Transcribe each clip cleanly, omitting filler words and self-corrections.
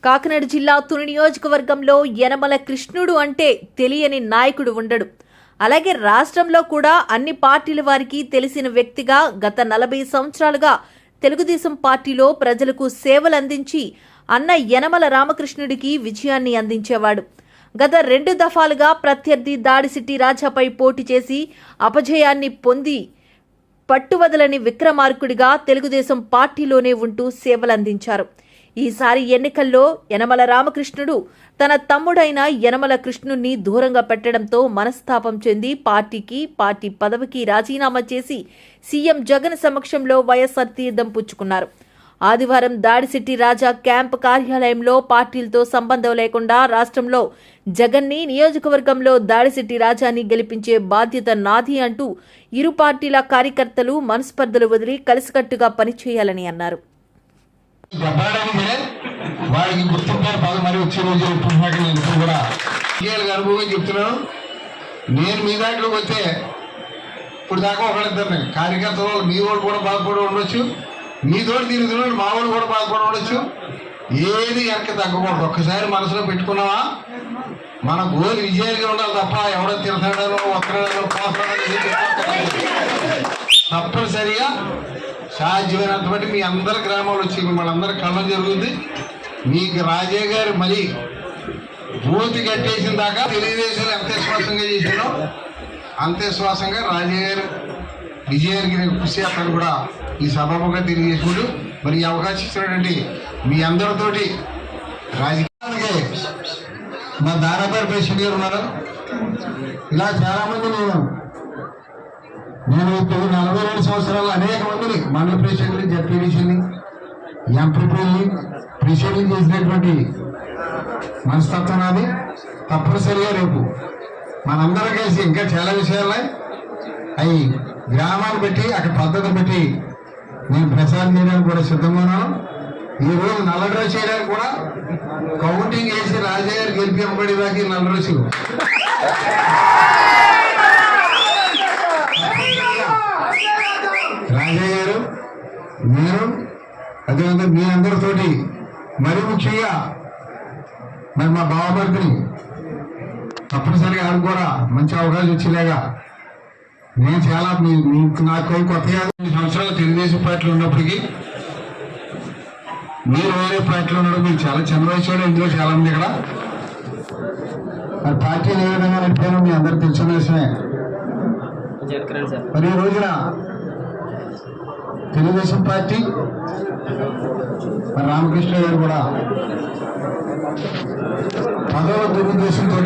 కాకినాడ జిల్లా తుని నియోజకవర్గంలో యనమల కృష్ణుడు అంటే తెలియని నాయకుడు ఉండడు. అలాగే రాష్ట్రంలో కూడా అన్ని పార్టీల వారికి తెలిసిన వ్యక్తిగా గత 40 సంవత్సరాలుగా తెలుగుదేశం పార్టీలో ప్రజలకు సేవలు అందించి అన్న యనమల రామకృష్ణుడికి విజయాన్ని అందించేవాడు. గత 2 దఫాలుగా ప్రత్యర్థి దాడిశెట్టి రాజాపై పోటీ చేసి అపజయాన్ని పొంది పట్టువదలని విక్రమార్కుడిగా తెలుగుదేశం పార్టీలోనే ఉంటూ సేవలందించారు. ఈసారి ఎన్నికల్లో యనమల రామకృష్ణుడు తన తమ్ముడైన యనమల కృష్ణుణ్ణి దూరంగా పెట్టడంతో మనస్తాపం చెంది పార్టీ పదవికి రాజీనామా చేసి సీఎం జగన్ సమక్షంలో వైఎస్ఆర్ తీర్థం పుచ్చుకున్నారు. ఆదివారం దాడిశెట్టి రాజా క్యాంప్ కార్యాలయంలో పార్టీలతో సంబంధం లేకుండా రాష్ట్రంలో జగన్ని, నియోజకవర్గంలో దాడిశెట్టి రాజాని గెలిపించే బాధ్యత నాది అంటూ ఇరు పార్టీల కార్యకర్తలు మనస్పర్ధలు వదిలి కలిసికట్టుగా పనిచేయాలని అన్నారు. నేను మీ దాంట్లోకి వస్తే ఇప్పుడు దాకా ఒకళ్ళిద్దరిని కార్యకర్తలు మీ వాళ్ళు కూడా బాధపడి ఉండొచ్చు, మీతోటి తిరుగుతున్నాడు మా వాళ్ళు కూడా బాధపడి ఉండొచ్చు. ఏది వెనక్కి తగ్గకూడదు. ఒక్కసారి మనసులో పెట్టుకున్నావా మన గోలు విజయాలుగా ఉండాలి తప్ప ఎవడో తిరుగుతాడో వస్తున్నాడో తప్పనిసరిగా సాధ్యమైనంత బట్టి మీ అందరి గ్రామాలు వచ్చి మిమ్మల్ని అందరి కళ్ళం జరుగుతుంది. మీకు రాజయ్య గారు మళ్ళీ బూతి కట్టేసిన దాకా తెలుగుదేశం ఎంత విశ్వాసంగా చేసినాం అంత విశ్వాసంగా రాజయ్య గారు విజయానికి నేను కృషి చేస్తాను కూడా ఈ సభముగా తెలియజేసుకుంటూ మరి ఈ అవకాశం ఇచ్చినటువంటి మీ అందరితోటి రాజకీయానికి మా దారాపేరు ప్రెసిడెంట్ గారు ఉన్నారు. ఇలా చాలా మంది నేను ఇప్పుడు 42 సంవత్సరాలు అనేక మందిని మండల ప్రెసిడెంట్ని, జడ్పీడీసీని, ఎంపీపీని ప్రెసిడెంట్ చేసినటువంటి మనస్తత్వం నాది. తప్పనిసరిగా రేపు మనందరం కలిసి ఇంకా చాలా విషయాలు అవి గ్రామాలు పెట్టి అక్కడ పద్ధతి పెట్టి నేను ప్రచారం చేయడానికి కూడా సిద్ధంగా ఉన్నాను. ఈరోజు నల్లడ్ర చేయడానికి కూడా కౌంటింగ్ వేసి రాజయ్య గారు గెలిపింపబడేదాకా నల్లడ్రసు రాజయ్య గారు మీరు అదేవిధంగా మీ అందరితోటి మరి ముఖ్యంగా మరి మా బావమర్దిని తప్పనిసరిగా ఆడు కూడా మంచి అవకాశం వచ్చేలాగా నేను చాలా నాకు కొత్తగా 2 సంవత్సరాలు తెలుగుదేశం పార్టీలో ఉన్నప్పటికీ మీరు వేరే పార్టీలో ఉండడం మీరు చాలా చిన్న వయసు ఇందులో చాలా మంది ఇక్కడ మరి పార్టీలు ఏ విధంగా నడిపారో మీ అందరికి తెలిసిన విషయమే. మరి ఈ రోజున తెలుగుదేశం పార్టీ రామకృష్ణ గారు కూడా పదవ దురుద్దేశంతో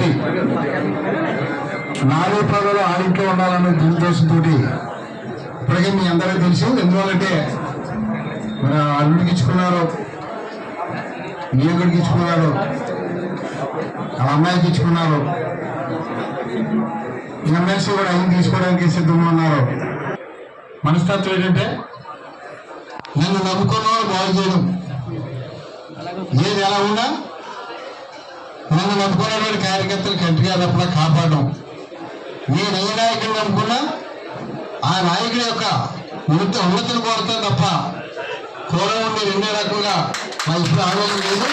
4 పదవులు ఆడింట్లో ఉండాలన్న దురుద్దేశంతో ఇప్పటికే మీ అందరికీ తెలుసు. ఎందువల్లంటే మరి అల్లుడికి ఇచ్చుకున్నారు, నియోజకుడికి ఇచ్చుకున్నారు, అమ్మాయికి ఇచ్చుకున్నారు, ఎమ్మెల్సీ కూడా ఆయన తీసుకోవడానికి సిద్ధంగా ఉన్నారు. మనస్తత్వం ఏంటంటే నన్ను నమ్ముకున్న వాళ్ళు బాగు చేయడం, ఏది ఎలా ఉన్నా నన్ను నమ్ముకున్నటువంటి కార్యకర్తలు కంటిగా తప్పలా కాపాడడం. నేను ఏ నాయకుడిని నమ్ముకున్నా ఆ నాయకుడి యొక్క ఉన్నతిని కోరుతాను తప్ప కోరం ఉండి 2 రకంగా మా ఇప్పుడు ఆలోచన లేదు.